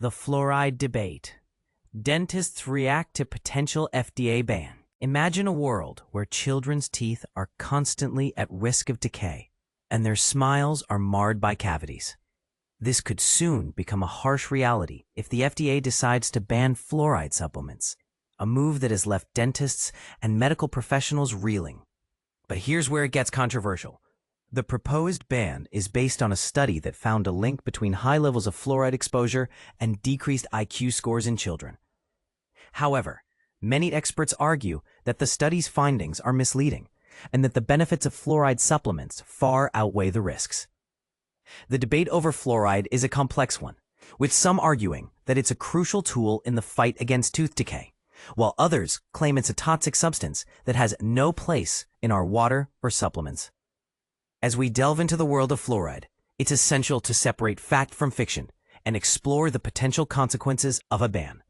The fluoride debate. Dentists react to potential FDA ban. Imagine a world where children's teeth are constantly at risk of decay, and their smiles are marred by cavities. This could soon become a harsh reality if the FDA decides to ban fluoride supplements, a move that has left dentists and medical professionals reeling. But here's where it gets controversial. The proposed ban is based on a study that found a link between high levels of fluoride exposure and decreased IQ scores in children. However, many experts argue that the study's findings are misleading and that the benefits of fluoride supplements far outweigh the risks. The debate over fluoride is a complex one, with some arguing that it's a crucial tool in the fight against tooth decay, while others claim it's a toxic substance that has no place in our water or supplements. As we delve into the world of fluoride, it's essential to separate fact from fiction and explore the potential consequences of a ban.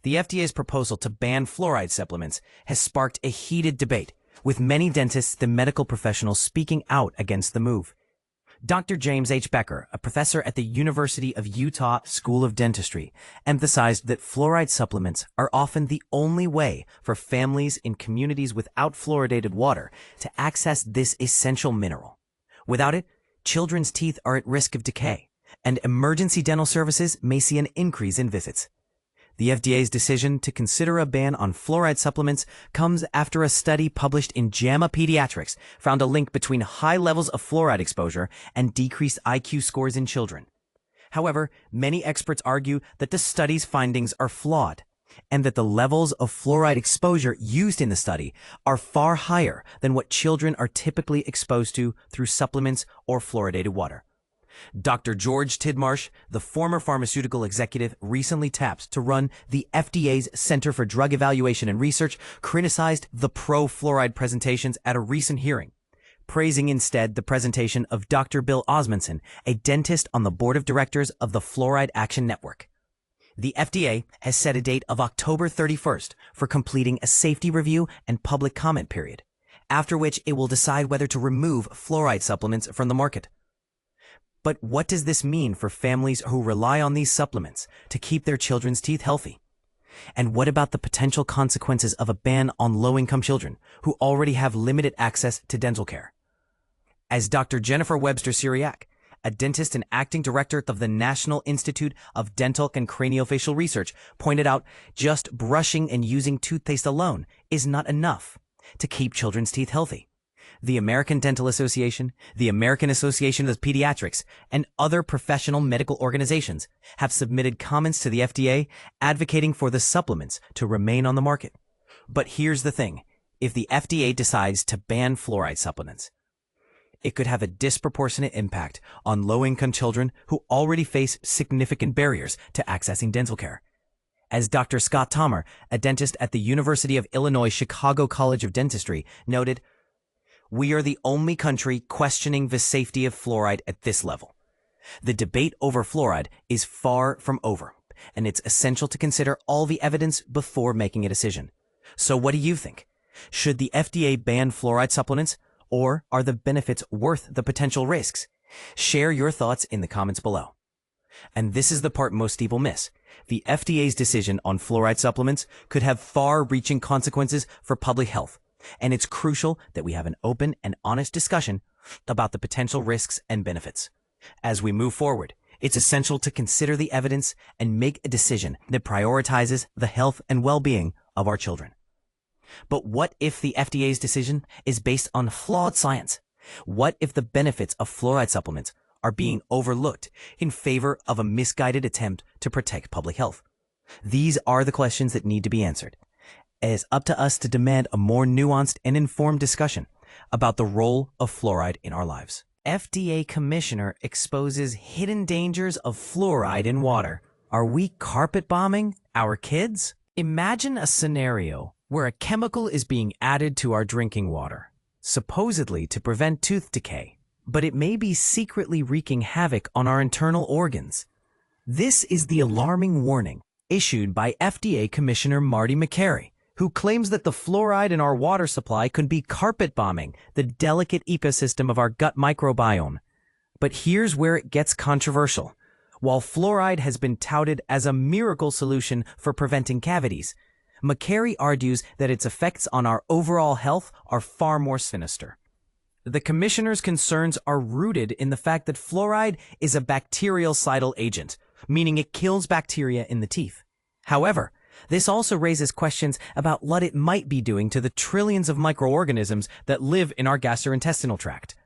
The FDA's proposal to ban fluoride supplements has sparked a heated debate, with many dentists and medical professionals speaking out against the move. Dr. James H. Bekker, a professor at the University of Utah School of Dentistry, emphasized that fluoride supplements are often the only way for families in communities without fluoridated water to access this essential mineral. Without it, children's teeth are at risk of decay, and emergency dental services may see an increase in visits. The FDA's decision to consider a ban on fluoride supplements comes after a study published in JAMA Pediatrics found a link between high levels of fluoride exposure and decreased IQ scores in children. However, many experts argue that the study's findings are flawed and that the levels of fluoride exposure used in the study are far higher than what children are typically exposed to through supplements or fluoridated water. Dr. George Tidmarsh, the former pharmaceutical executive recently tapped to run the FDA's Center for Drug Evaluation and Research, criticized the pro-fluoride presentations at a recent hearing, praising instead the presentation of Dr. Bill Osmondson, a dentist on the board of directors of the Fluoride Action Network. The FDA has set a date of October 31st for completing a safety review and public comment period, after which it will decide whether to remove fluoride supplements from the market. But what does this mean for families who rely on these supplements to keep their children's teeth healthy? And what about the potential consequences of a ban on low-income children who already have limited access to dental care? As Dr. Jennifer Webster-Syriac, a dentist and acting director of the National Institute of Dental and Craniofacial Research, pointed out, just brushing and using toothpaste alone is not enough to keep children's teeth healthy. The American Dental Association, the American Association of Pediatrics, and other professional medical organizations have submitted comments to the FDA advocating for the supplements to remain on the market. But here's the thing. If the FDA decides to ban fluoride supplements, it could have a disproportionate impact on low-income children who already face significant barriers to accessing dental care. As Dr. Scott Tomer, a dentist at the University of Illinois Chicago College of Dentistry, noted, "We are the only country questioning the safety of fluoride at this level. The debate over fluoride is far from over, and it's essential to consider all the evidence before making a decision. So what do you think? Should the FDA ban fluoride supplements, or are the benefits worth the potential risks? Share your thoughts in the comments below." And this is the part most people miss. The FDA's decision on fluoride supplements could have far-reaching consequences for public health. And it's crucial that we have an open and honest discussion about the potential risks and benefits. As we move forward, it's essential to consider the evidence and make a decision that prioritizes the health and well-being of our children. But what if the FDA's decision is based on flawed science? What if the benefits of fluoride supplements are being overlooked in favor of a misguided attempt to protect public health? These are the questions that need to be answered. It is up to us to demand a more nuanced and informed discussion about the role of fluoride in our lives. FDA Commissioner exposes hidden dangers of fluoride in water. Are we carpet bombing our kids? Imagine a scenario where a chemical is being added to our drinking water, supposedly to prevent tooth decay, but it may be secretly wreaking havoc on our internal organs. This is the alarming warning issued by FDA Commissioner Marty Makary, who claims that the fluoride in our water supply could be carpet bombing the delicate ecosystem of our gut microbiome. But here's where it gets controversial. While fluoride has been touted as a miracle solution for preventing cavities, Bekker argues that its effects on our overall health are far more sinister. The commissioner's concerns are rooted in the fact that fluoride is a bactericidal agent, meaning it kills bacteria in the teeth. However, this also raises questions about what it might be doing to the trillions of microorganisms that live in our gastrointestinal tract.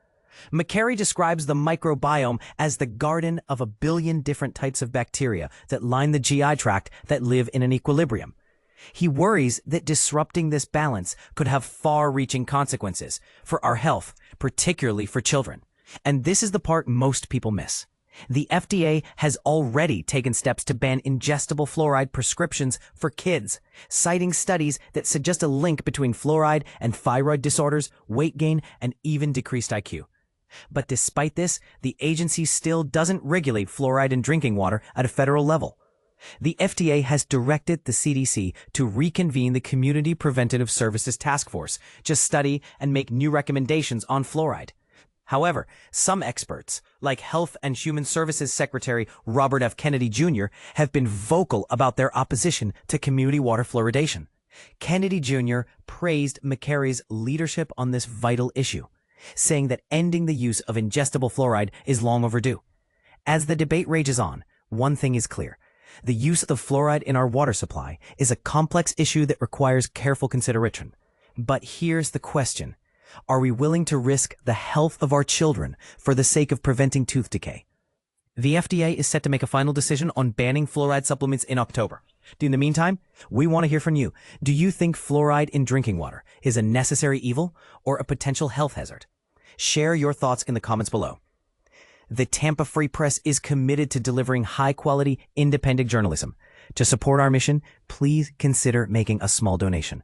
Bekker describes the microbiome as the garden of a billion different types of bacteria that line the GI tract that live in an equilibrium. He worries that disrupting this balance could have far-reaching consequences for our health, particularly for children. And this is the part most people miss. The FDA has already taken steps to ban ingestible fluoride prescriptions for kids, citing studies that suggest a link between fluoride and thyroid disorders, weight gain, and even decreased IQ. But despite this, the agency still doesn't regulate fluoride in drinking water at a federal level. The FDA has directed the CDC to reconvene the Community Preventative Services Task Force to study and make new recommendations on fluoride. However, some experts, like Health and Human Services Secretary Robert F. Kennedy Jr., have been vocal about their opposition to community water fluoridation. Kennedy Jr. praised Bekker's leadership on this vital issue, saying that ending the use of ingestible fluoride is long overdue. As the debate rages on, one thing is clear. The use of fluoride in our water supply is a complex issue that requires careful consideration. But here's the question. Are we willing to risk the health of our children for the sake of preventing tooth decay? The FDA is set to make a final decision on banning fluoride supplements in October. In the meantime, we want to hear from you. Do you think fluoride in drinking water is a necessary evil or a potential health hazard? Share your thoughts in the comments below. The Tampa Free Press is committed to delivering high-quality, independent journalism. To support our mission, please consider making a small donation.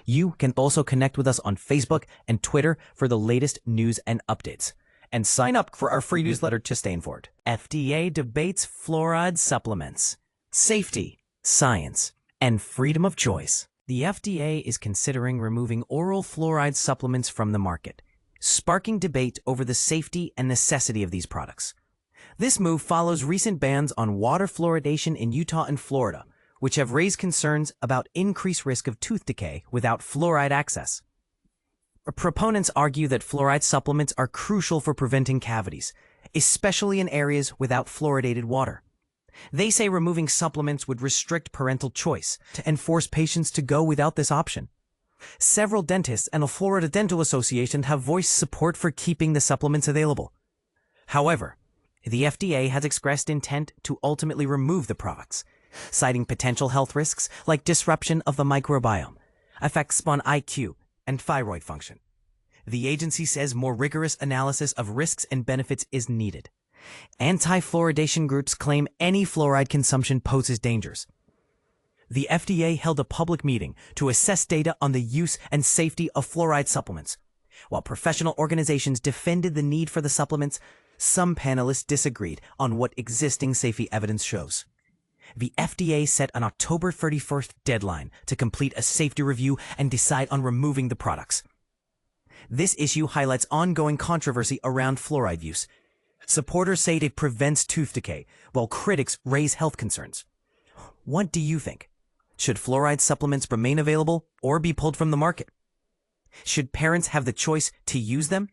You can also connect with us on Facebook and Twitter for the latest news and updates. And sign up for our free newsletter to stay informed. FDA debates fluoride supplements. Safety, science, and freedom of choice. The FDA is considering removing oral fluoride supplements from the market, sparking debate over the safety and necessity of these products. This move follows recent bans on water fluoridation in Utah and Florida, which have raised concerns about increased risk of tooth decay without fluoride access. Proponents argue that fluoride supplements are crucial for preventing cavities, especially in areas without fluoridated water. They say removing supplements would restrict parental choice and force patients to go without this option. Several dentists and the Florida Dental Association have voiced support for keeping the supplements available. However, the FDA has expressed intent to ultimately remove the products, citing potential health risks like disruption of the microbiome, effects on IQ, and thyroid function. The agency says more rigorous analysis of risks and benefits is needed. Anti-fluoridation groups claim any fluoride consumption poses dangers. The FDA held a public meeting to assess data on the use and safety of fluoride supplements. While professional organizations defended the need for the supplements, some panelists disagreed on what existing safety evidence shows. The FDA set an October 31st deadline to complete a safety review and decide on removing the products. This issue highlights ongoing controversy around fluoride use. Supporters say it prevents tooth decay, while critics raise health concerns. What do you think? Should fluoride supplements remain available or be pulled from the market? Should parents have the choice to use them?